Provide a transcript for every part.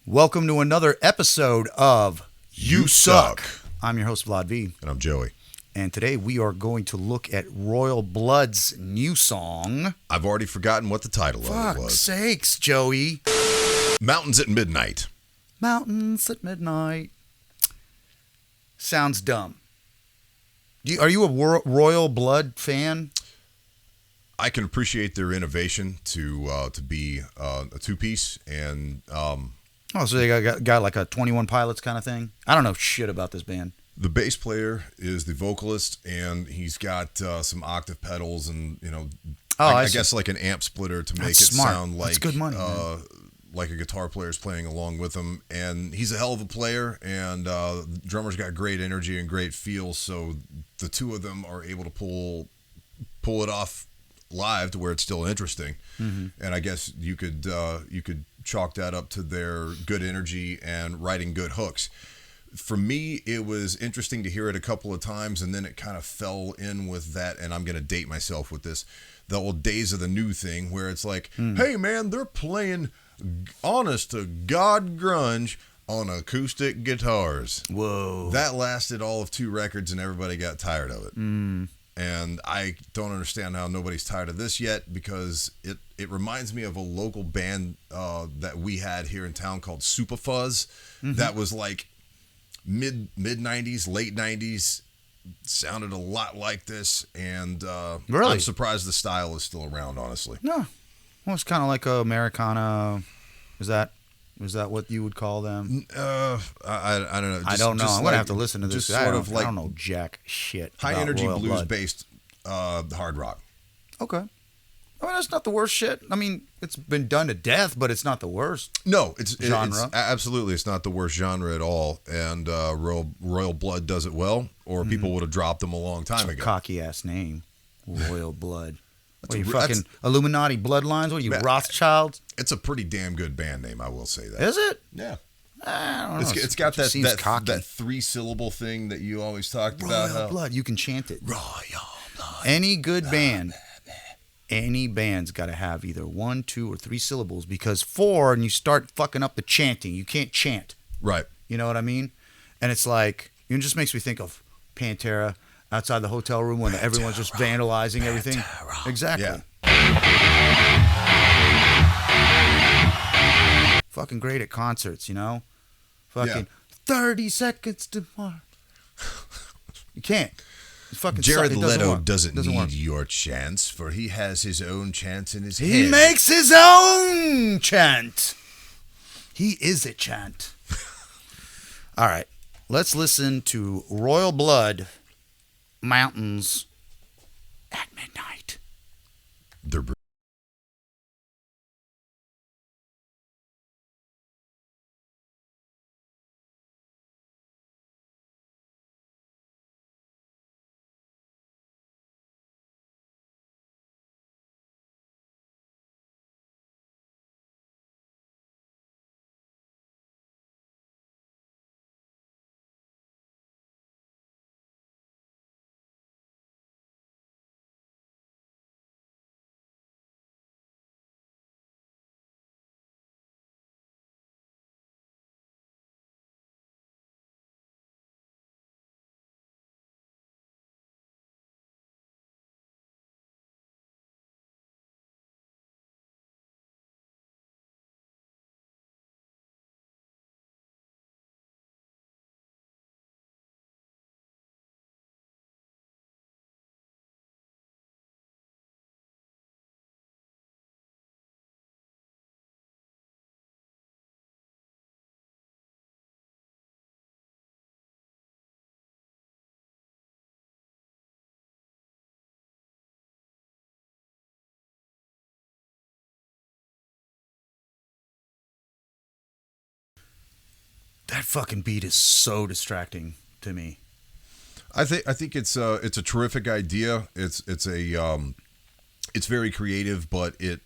Welcome to another episode of You Suck. I'm your host, VladV. And I'm Joey. And today we are going to look at Royal Blood's new song. I've already forgotten what the title of it Fuck's was. sakes, Joey. Mountains at Midnight. Mountains at Midnight. Sounds dumb. Are you a Royal Blood fan? I can appreciate their innovation to be a two-piece and Oh, so they got like a 21 Pilots kind of thing? I don't know shit about this band. the bass player is the vocalist, and he's got some octave pedals and, I guess like an amp splitter to make That's it smart. sound like That's good money, man. like a guitar player is playing along with him. And he's a hell of a player, and the drummer's got great energy and great feel, so the two of them are able to pull it off live to where it's still interesting. Mm-hmm. And I guess you could chalk that up to their good energy and writing good hooks. For me, it was interesting to hear it a couple of times, and then it kind of fell in with that, and I'm going to date myself with this, the old Days of the New thing, where it's like, hey man, they're playing honest to God grunge on acoustic guitars. Whoa. That lasted all of 2 records, and everybody got tired of it. And I don't understand how nobody's tired of this yet, because it reminds me of a local band that we had here in town called Super Fuzz. That was like mid 90s, late 90s. Sounded a lot like this, and Really? I'm surprised the style is still around, honestly. No. Well, it's kind of like Americana. Is that what you would call them? I don't know. I don't know. I'm going to have to listen to this. Just sort of like I don't know jack shit high about energy Royal blues Blood. based hard rock. Okay. I mean, that's not the worst shit. I mean, it's been done to death, but it's not the worst. No, it's Genre. Absolutely, it's not the worst genre at all. And Royal Blood does it well, or people would have dropped them a long time ago. Cocky ass name, Royal Blood. What are you that's- fucking Illuminati bloodlines? What are you, Man, Rothschilds? It's a pretty damn good band name, I will say that. Is it? Yeah. I don't know. It's got just seems that cocky. 3-syllable thing that you always talked about. Royal Blood. You can chant it. Royal Blood. Any good band, any band's got to have either 1, 2, or 3 syllables, because 4 and you start fucking up the chanting. You can't chant. Right. You know what I mean? And it's like, it just makes me think of Pantera outside the hotel room when everyone's just vandalizing everything. Exactly. Yeah. Fucking great at concerts, you know? Fucking Yeah. 30 seconds to Mars. You can't. It fucking Jared sucks. It doesn't Leto work. doesn't Doesn't need work. your chance, for he has his own chance in his He head. makes his own chant. He is a chant. All right. Let's listen to Royal Blood, Mountains at Midnight. They're That fucking beat is so distracting to me. I think it's a terrific idea. It's very creative, but it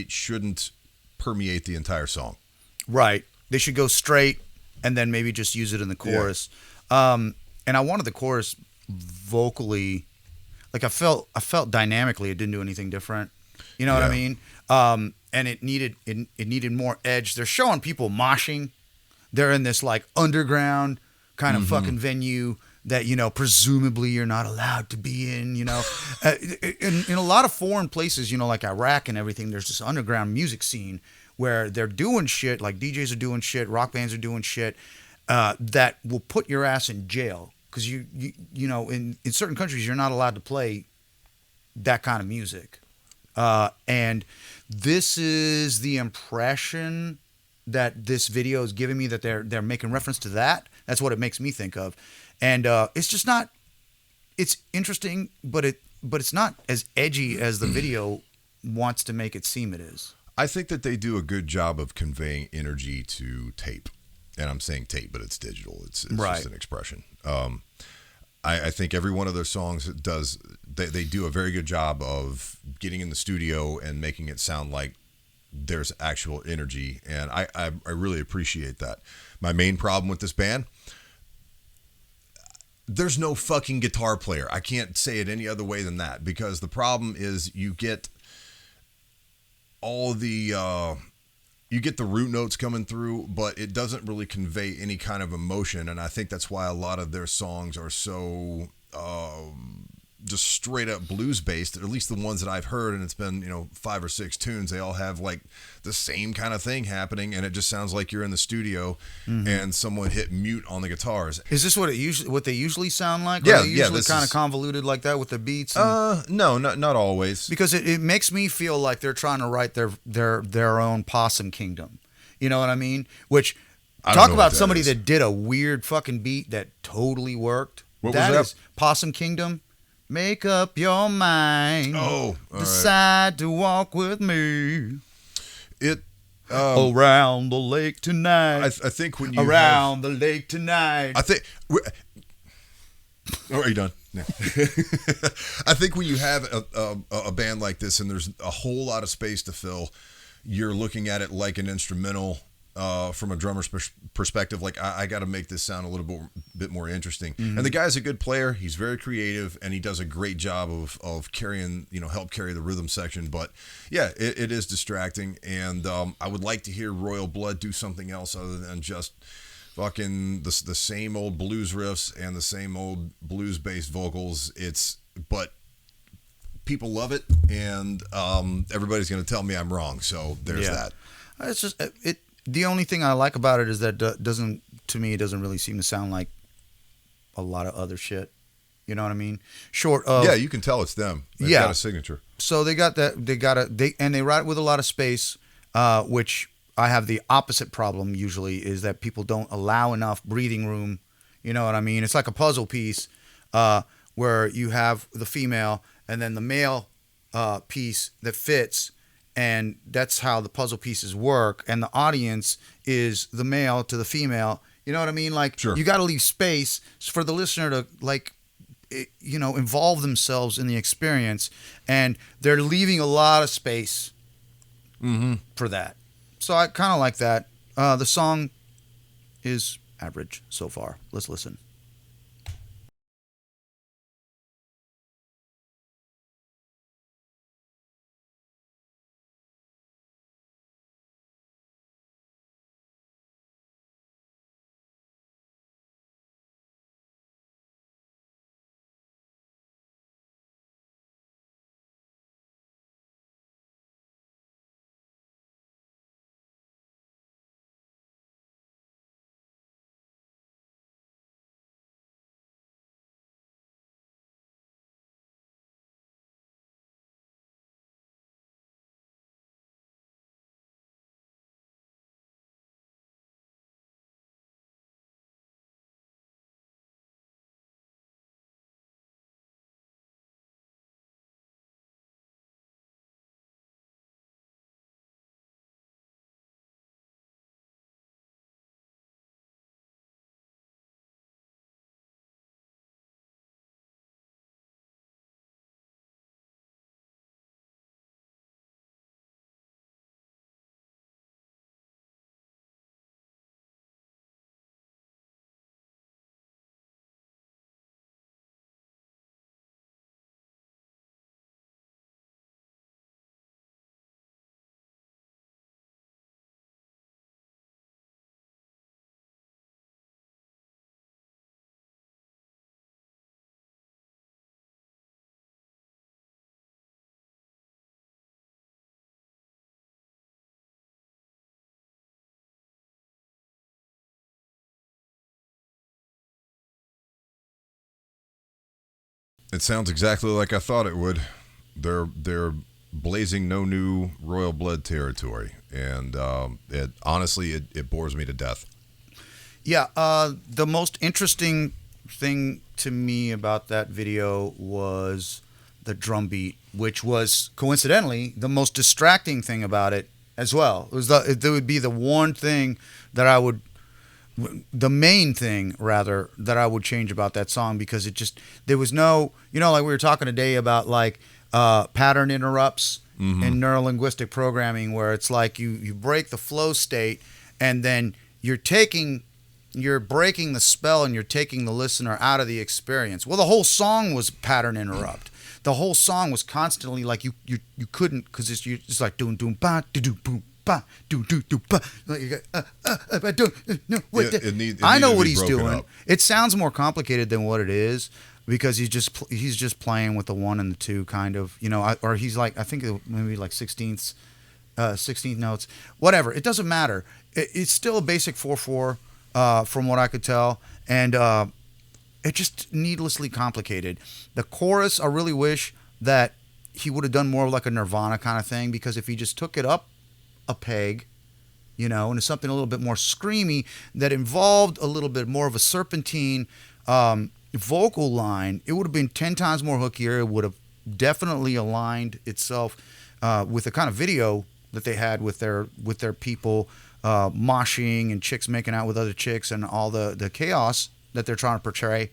shouldn't permeate the entire song. Right. They should go straight and then maybe just use it in the chorus. And I wanted the chorus vocally, like I felt dynamically it didn't do anything different. You know what I mean? And it needed more edge. They're showing people moshing they're in this like underground kind of fucking venue that, you know, presumably you're not allowed to be in, you know. In a lot of foreign places, you know, like Iraq and everything, there's this underground music scene where they're doing shit, like DJs are doing shit, rock bands are doing shit, that will put your ass in jail. Because you know, in certain countries, you're not allowed to play that kind of music. And this is the impression that this video is giving me, that they're making reference to that. That's what it makes me think of. And it's just not. It's interesting, but it's not as edgy as the video wants to make it seem it is. I think that they do a good job of conveying energy to tape, and I'm saying tape, but it's digital. It's Right. just an expression. I think every one of their songs does. They do a very good job of getting in the studio and making it sound like there's actual energy, and I really appreciate that. My main problem with this band, there's no fucking guitar player. I can't say it any other way than that, because the problem is you get all the you get the root notes coming through, but it doesn't really convey any kind of emotion, and I think that's why a lot of their songs are so just straight up blues based, at least the ones that I've heard, and it's been, you know, 5 or 6 tunes. They all have like the same kind of thing happening, and it just sounds like you're in the studio and someone hit mute on the guitars. Is this what they usually sound like? Yeah, Are they usually this kind of is- convoluted like that with the beats. No, not always. Because it makes me feel like they're trying to write their own Possum Kingdom. You know what I mean? Which, I don't talk know about what that somebody is. that did a weird fucking beat that totally worked. What was that? Is Possum Kingdom. Make up your mind. Oh, all right. Decide to walk with me It. around the lake tonight. I think when you around the lake tonight. I think. Oh, are you done? No. I think when you have a band like this and there's a whole lot of space to fill, you're looking at it like an instrumental from a drummer's perspective. Like, I got to make this sound a little bit more interesting. And the guy's a good player. He's very creative, and he does a great job of carrying, you know, help carry the rhythm section. But yeah, it is distracting, and I would like to hear Royal Blood do something else other than just fucking the same old blues riffs and the same old blues based vocals. But people love it, and everybody's going to tell me I'm wrong. So there's that. It's just it. The only thing I like about it is that it doesn't really seem to sound like a lot of other shit. You know what I mean? Short of Yeah, you can tell it's them. They've got a signature. So they got that. They write with a lot of space, which I have the opposite problem usually, is that people don't allow enough breathing room. You know what I mean? It's like a puzzle piece where you have the female and then the male piece that fits, and that's how the puzzle pieces work. And the audience is the male to the female. You know what I mean? Like, Sure. You got to leave space for the listener to, like, you know, involve themselves in the experience, and they're leaving a lot of space for that. So I kind of like that. The song is average so far. Let's listen. It sounds exactly like I thought it would. They're blazing no new Royal Blood territory, and it honestly it bores me to death. Yeah, the most interesting thing to me about that video was the drum beat, which was coincidentally the most distracting thing about it as well. It would be the one thing that the main thing rather that I would change about that song, because there was no, like we were talking today about like pattern interrupts in neurolinguistic programming, where it's like you break the flow state and then you're breaking the spell and you're taking the listener out of the experience. Well, the whole song was pattern interrupt. The whole song was constantly like you couldn't, because it's like doom doom ba do do boom ba do do do ba. Like you go, I don't know what. I know what he's doing. Up. It sounds more complicated than what it is, because he's just playing with the 1 and the 2 kind of, or he's like, I think maybe like 16th notes, whatever. It doesn't matter. It's still a basic 4/4 from what I could tell, and it's just needlessly complicated. The chorus, I really wish that he would have done more of like a Nirvana kind of thing, because if he just took it up a peg, into something a little bit more screamy that involved a little bit more of a serpentine vocal line, it would have been 10 times more hookier. It would have definitely aligned itself with the kind of video that they had with their people moshing and chicks making out with other chicks and all the chaos that they're trying to portray.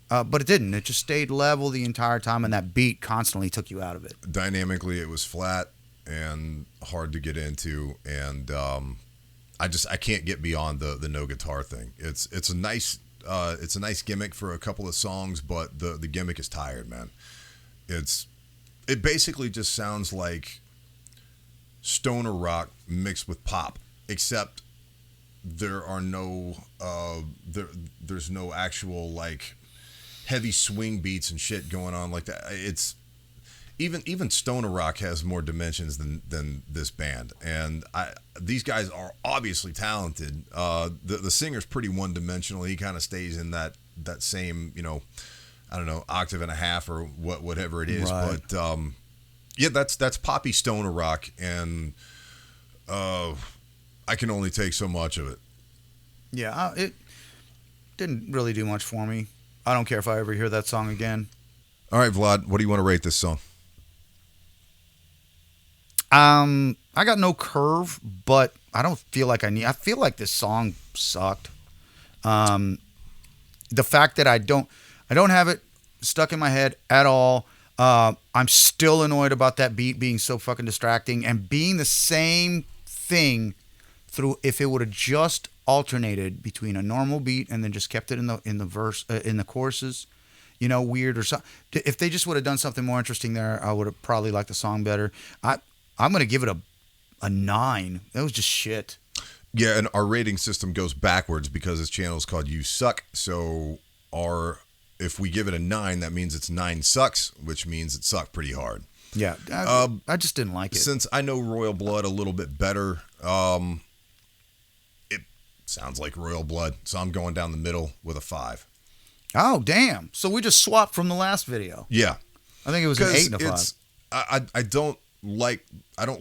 But it didn't. It just stayed level the entire time, and that beat constantly took you out of it. Dynamically, it was flat and hard to get into, and I can't get beyond the no guitar thing. It's a nice gimmick for a couple of songs, but the gimmick is tired, man. It basically just sounds like stoner rock mixed with pop, except there are there's no actual like heavy swing beats and shit going on like that. It's even stoner rock has more dimensions than this band, and these guys are obviously talented. The singer's pretty one dimensional. He kind of stays in that same, I don't know, octave and a half or whatever it is. Right. But yeah, that's poppy stoner rock, and I can only take so much of it. Yeah, it didn't really do much for me. I don't care if I ever hear that song again. All right, Vlad, what do you want to rate this song? I got no curve, but I don't feel like I feel like this song sucked. The fact that I don't have it stuck in my head at all. I'm still annoyed about that beat being so fucking distracting and being the same thing through. If it would have just alternated between a normal beat and then just kept it in the verse in the choruses, weird or something. If they just would have done something more interesting there, I would have probably liked the song better. I'm gonna give it a 9. That was just shit. Yeah, and our rating system goes backwards because this channel is called You Suck. So if we give it a 9, that means it's 9 sucks, which means it sucked pretty hard. Yeah, I just didn't like it. Since I know Royal Blood a little bit better, it sounds like Royal Blood, so I'm going down the middle with a 5. Oh, damn. So we just swapped from the last video. Yeah. I think it was an 8 and a 5. I don't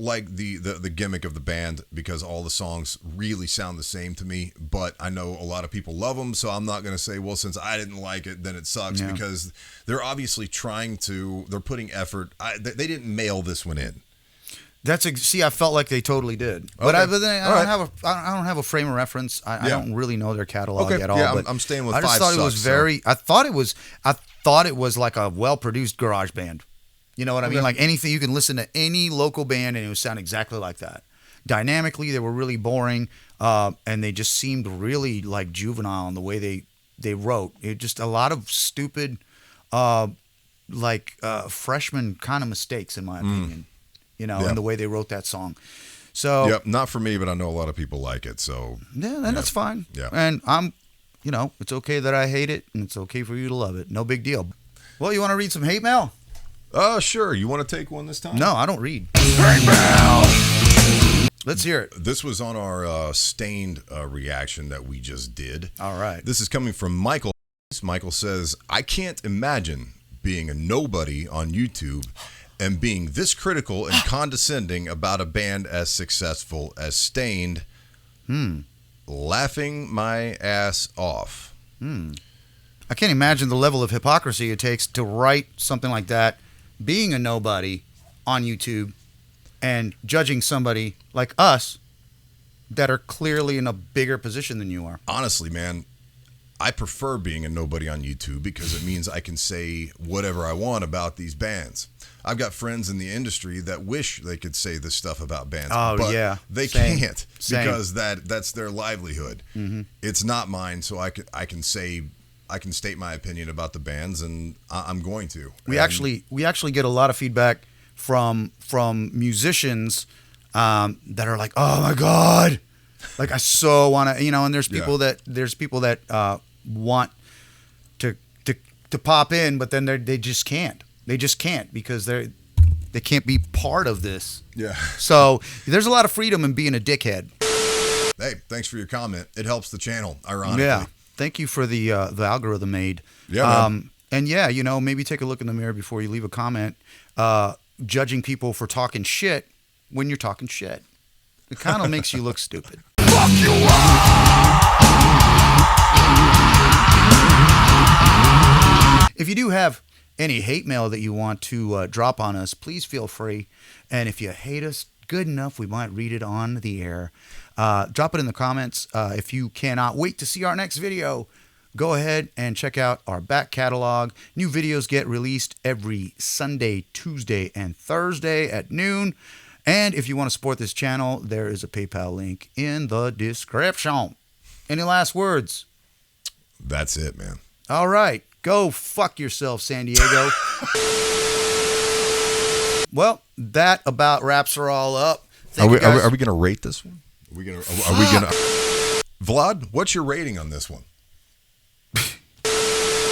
like the gimmick of the band because all the songs really sound the same to me, but I know a lot of people love them, so I'm not going to say, well, since I didn't like it, then it sucks, because they're obviously they're putting effort. They didn't mail this one in. I felt like they totally did, but I don't have a frame of reference. I don't really know their catalog at all. Yeah, but I'm staying with 5 I just thought sucks, it was very. So. I thought it was like a well-produced garage band. You know what I mean? Like anything, you can listen to any local band and it would sound exactly like that. Dynamically, they were really boring, and they just seemed really like juvenile in the way they wrote. It just a lot of stupid, freshman kind of mistakes in my opinion. In the way they wrote that song. So yep, not for me, but I know a lot of people like it. So and that's fine. Yeah, and I'm, it's okay that I hate it, and it's okay for you to love it. No big deal. Well, you want to read some hate mail? Sure. You want to take one this time? No, I don't read. Hate mail. Let's hear it. This was on our Stained reaction that we just did. All right. This is coming from Michael. Michael says, I can't imagine being a nobody on YouTube and being this critical and condescending about a band as successful as Stained, laughing my ass off. I can't imagine the level of hypocrisy it takes to write something like that, being a nobody on YouTube and judging somebody like us that are clearly in a bigger position than you are. Honestly, man, I prefer being a nobody on YouTube because it means I can say whatever I want about these bands. I've got friends in the industry that wish they could say this stuff about bands, but they can't because that's their livelihood. It's not mine, so I can state my opinion about the bands, and I'm going to. We actually get a lot of feedback from musicians that are like, "Oh my God, like I so want to," and there's people that want to pop in, but then they just can't. They just can't because they can't be part of this. Yeah. So there's a lot of freedom in being a dickhead. Hey, thanks for your comment. It helps the channel, ironically. Yeah. Thank you for the algorithm aid. Yeah. And yeah, maybe take a look in the mirror before you leave a comment. Judging people for talking shit when you're talking shit. It kind of makes you look stupid. Fuck you If you do have any hate mail that you want to drop on us, please feel free. And if you hate us good enough, we might read it on the air. Drop it in the comments. If you cannot wait to see our next video, go ahead and check out our back catalog. New videos get released every Sunday, Tuesday, and Thursday at noon. And if you want to support this channel, there is a PayPal link in the description. Any last words? That's it, man. All right. Go fuck yourself, San Diego. Well, that about wraps her all up. Are we going to rate this one? Are we gonna Vlad, what's your rating on this one?